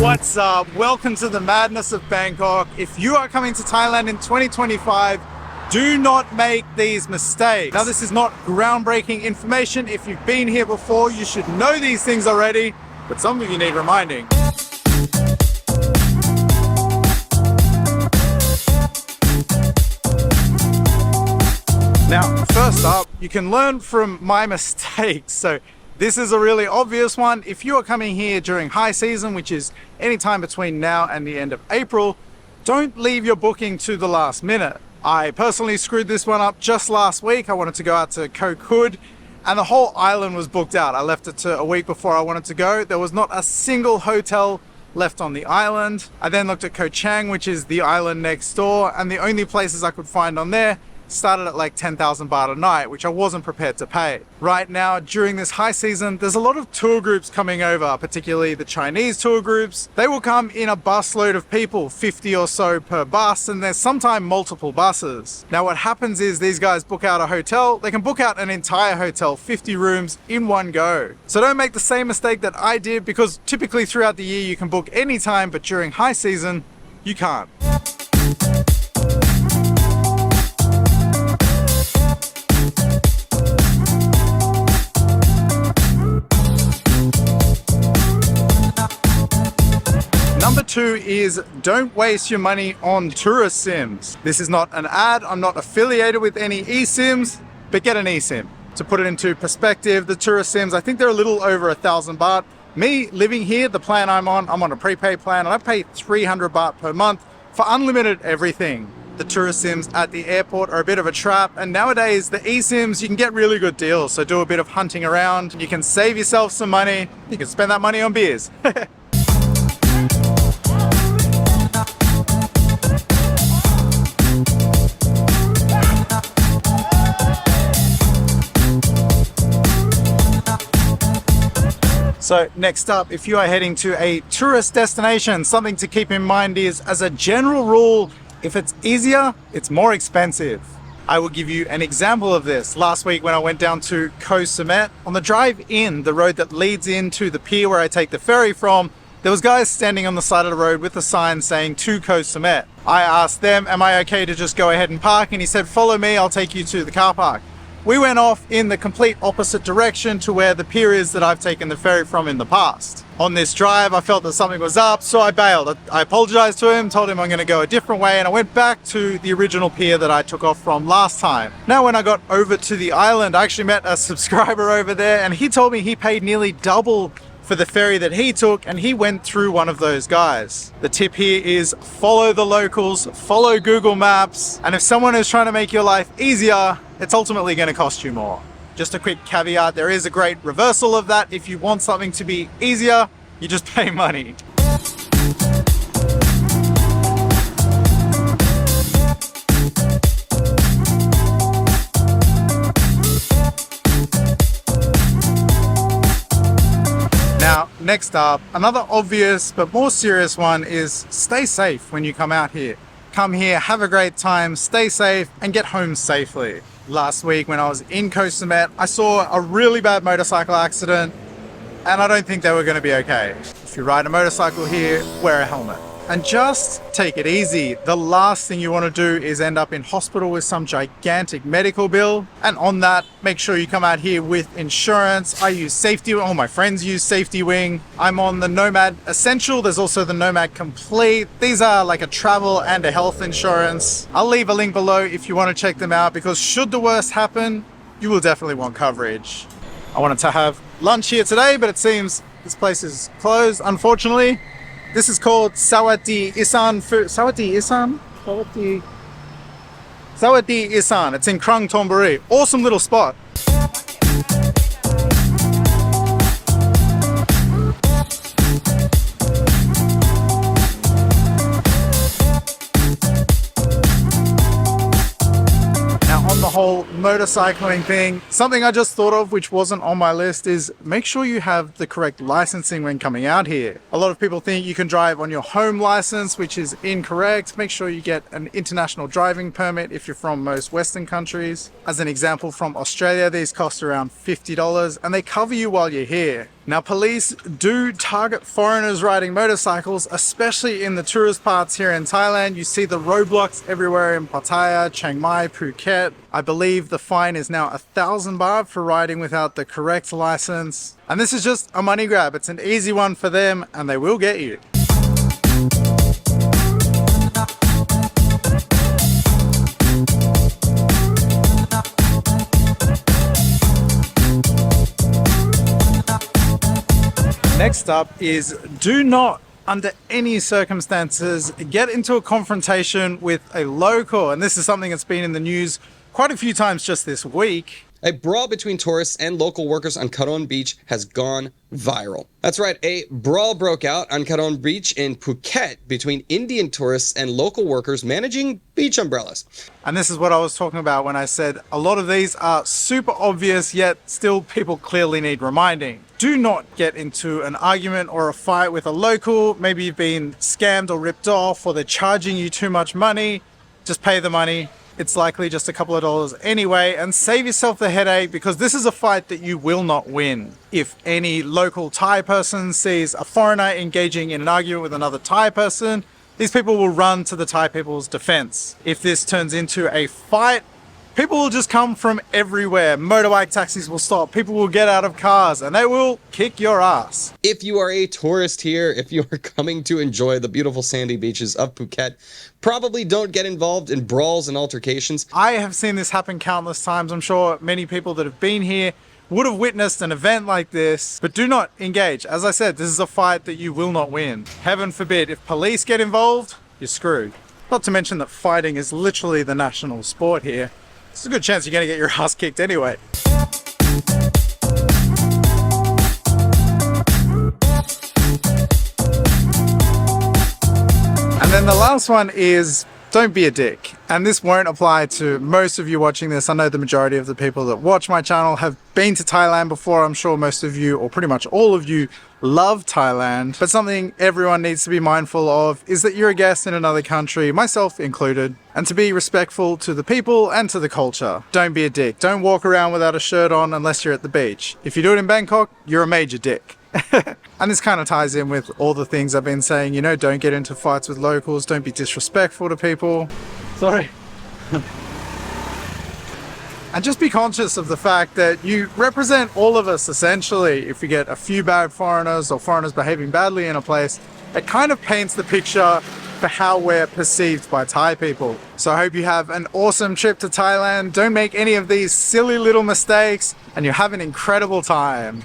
What's up? Welcome to the madness of Bangkok. If you are coming to Thailand in 2025, do not make these mistakes. Now, this is not groundbreaking information. If you've been here before, you should know these things already, but some of you need reminding. Now, first up, you can learn from my mistakes. So this is a really obvious one. If you are coming here during high season, which is any time between now and the end of April, don't leave your booking to the last minute. I personally screwed this one up just last week. I wanted to go out to Koh Kud and the whole island was booked out. I left it to a week before I wanted to go. There was not a single hotel left on the island. I then looked at Koh Chang, which is the island next door, and the only places I could find on there started at like 10,000 baht a night, which I wasn't prepared to pay. Right now, during this high season, there's a lot of tour groups coming over, particularly the Chinese tour groups. They will come in a busload of people, 50 or so per bus, and there's sometimes multiple buses. Now what happens is these guys book out a hotel. They can book out an entire hotel, 50 rooms in one go. So don't make the same mistake that I did, because typically throughout the year you can book anytime, but during high season, you can't. Number two is don't waste your money on tourist sims. This is not an ad. I'm not affiliated with any eSIMs, but get an eSIM. To put it into perspective, the tourist sims, I think they're a little over 1,000 baht. Me living here, the plan I'm on a prepaid plan, and I pay 300 baht per month for unlimited everything. The tourist sims at the airport are a bit of a trap, and nowadays the eSIMs, you can get really good deals. So do a bit of hunting around. You can save yourself some money. You can spend that money on beers. So next up, if you are heading to a tourist destination, something to keep in mind is, as a general rule, if it's easier, it's more expensive. I will give you an example of this. Last week when I went down to Koh Samet, on the drive in, the road that leads into the pier where I take the ferry from, there was guys standing on the side of the road with a sign saying to Koh Samet. I asked them, am I okay to just go ahead and park? And he said, follow me, I'll take you to the car park. We went off in the complete opposite direction to where the pier is that I've taken the ferry from in the past. On this drive, I felt that something was up, so I bailed. I apologized to him, told him I'm going to go a different way, and I went back to the original pier that I took off from last time. Now, when I got over to the island, I actually met a subscriber over there, and he told me he paid nearly double for the ferry that he took, and he went through one of those guys. The tip here is follow the locals, follow Google Maps, and if someone is trying to make your life easier, it's ultimately going to cost you more. Just a quick caveat, there is a great reversal of that. If you want something to be easier, you just pay money. Now, next up, another obvious but more serious one is stay safe when you come out here. Come here, have a great time, stay safe, and get home safely. Last week when I was in Koh Samet, I saw a really bad motorcycle accident, and I don't think they were going to be okay. If you ride a motorcycle here, wear a helmet. And just take it easy. The last thing you want to do is end up in hospital with some gigantic medical bill. And on that, make sure you come out here with insurance. I use Safety, all my friends use Safety Wing. I'm on the Nomad Essential. There's also the Nomad Complete. These are like a travel and a health insurance. I'll leave a link below if you want to check them out, because should the worst happen, you will definitely want coverage. I wanted to have lunch here today, but it seems this place is closed, unfortunately. This is called Sawati Isan food. Sawati Isan? Sawati Isan. It's in Krung Thonburi. Awesome little spot. The whole motorcycling thing, something I just thought of which wasn't on my list is make sure you have the correct licensing when coming out here. A lot of people think you can drive on your home license, which is incorrect. Make sure you get an international driving permit if you're from most Western countries. As an example, from Australia, these cost around $50 and they cover you while you're here. Now, police do target foreigners riding motorcycles, especially in the tourist parts here in Thailand. You see the roadblocks everywhere in Pattaya, Chiang Mai, Phuket. I believe the fine is now 1,000 baht for riding without the correct license. And this is just a money grab. It's an easy one for them and they will get you. Next up is do not, under any circumstances, get into a confrontation with a local. And this is something that's been in the news quite a few times just this week. A brawl between tourists and local workers on Karon Beach has gone viral. That's right, a brawl broke out on Karon Beach in Phuket between Indian tourists and local workers managing beach umbrellas. And this is what I was talking about when I said a lot of these are super obvious, yet still people clearly need reminding. Do not get into an argument or a fight with a local. Maybe you've been scammed or ripped off, or they're charging you too much money. Just pay the money. It's likely just a couple of dollars anyway, and save yourself the headache, because this is a fight that you will not win. If any local Thai person sees a foreigner engaging in an argument with another Thai person, these people will run to the Thai people's defense. If this turns into a fight, people will just come from everywhere. Motorbike taxis will stop. People will get out of cars and they will kick your ass. If you are a tourist here, if you are coming to enjoy the beautiful sandy beaches of Phuket, probably don't get involved in brawls and altercations. I have seen this happen countless times. I'm sure many people that have been here would have witnessed an event like this, but do not engage. As I said, this is a fight that you will not win. Heaven forbid, if police get involved, you're screwed. Not to mention that fighting is literally the national sport here. It's a good chance you're going to get your ass kicked anyway. And then the last one is don't be a dick. And this won't apply to most of you watching this. I know the majority of the people that watch my channel have been to Thailand before. I'm sure most of you, or pretty much all of you, love Thailand. But something everyone needs to be mindful of is that you're a guest in another country, myself included, and to be respectful to the people and to the culture. Don't be a dick. Don't walk around without a shirt on unless you're at the beach. If you do it in Bangkok, you're a major dick. And this kind of ties in with all the things I've been saying, you know, don't get into fights with locals, don't be disrespectful to people. Sorry. And just be conscious of the fact that you represent all of us essentially. If you get a few bad foreigners or foreigners behaving badly in a place, it kind of paints the picture for how we're perceived by Thai people. So I hope you have an awesome trip to Thailand. Don't make any of these silly little mistakes and you have an incredible time.